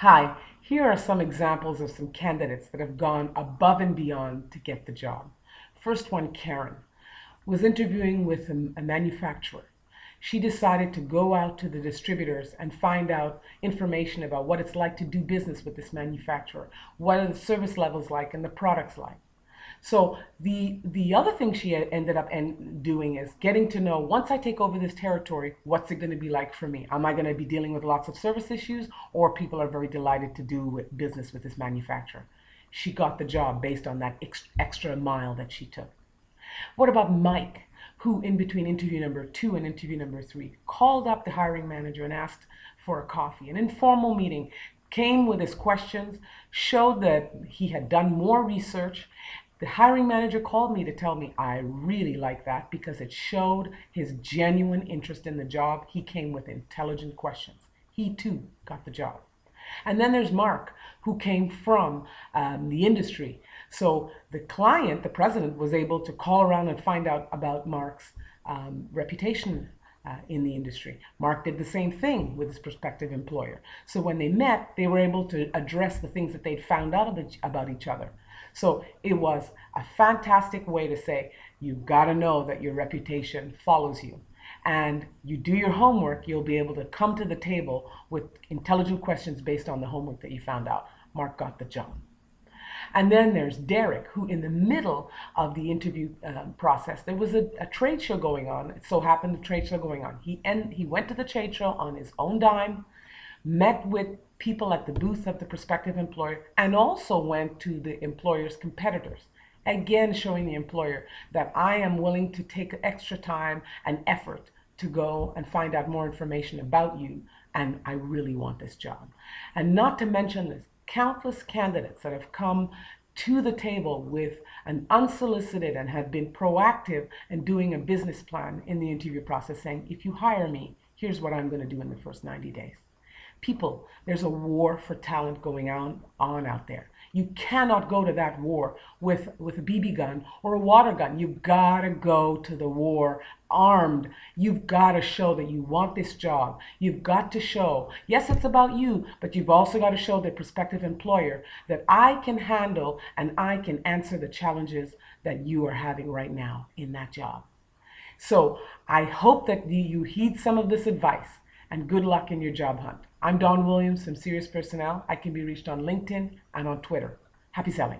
Hi, here are some examples of some candidates that have gone above and beyond to get the job. First one, Karen, was interviewing with a manufacturer. She decided to go out to the distributors and find out information about what it's like to do business with this manufacturer, what are the service levels like and the products like. So the other thing she ended up doing is getting to know, once I take over this territory, what's it going to be like for me? Am I going to be dealing with lots of service issues, or people are very delighted to do business with this manufacturer? She got the job based on that extra mile that she took. What about Mike, who in between interview number 2 and interview number 3 called up the hiring manager and asked for a coffee, an informal meeting, came with his questions, showed that he had done more research. The hiring manager called me to tell me I really like that because it showed his genuine interest in the job. He came with intelligent questions. He too got the job. And then there's Mark, who came from the industry. So the client, the president, was able to call around and find out about Mark's reputation in the industry. Mark did the same thing with his prospective employer. So when they met, they were able to address the things that they'd found out about each other. So it was a fantastic way to say, you've got to know that your reputation follows you. And you do your homework, you'll be able to come to the table with intelligent questions based on the homework that you found out. Mark got the job. And then there's Derek, who in the middle of the interview process, there was a trade show going on. It so happened the trade show going on. He went to the trade show on his own dime, met with people at the booth of the prospective employer, and also went to the employer's competitors. Again, showing the employer that I am willing to take extra time and effort to go and find out more information about you, and I really want this job. And not to mention this, countless candidates that have come to the table with an unsolicited and have been proactive in doing a business plan in the interview process, saying, if you hire me, here's what I'm going to do in the first 90 days. People, there's a war for talent going on out there. You cannot go to that war with a BB gun or a water gun. You've got to go to the war armed. You've got to show that you want this job. You've got to show, yes, it's about you, but you've also got to show the prospective employer that I can handle and I can answer the challenges that you are having right now in that job. So I hope that you heed some of this advice, and good luck in your job hunt. I'm Dawn Williams from Sirius Personnel. I can be reached on LinkedIn and on Twitter. Happy selling.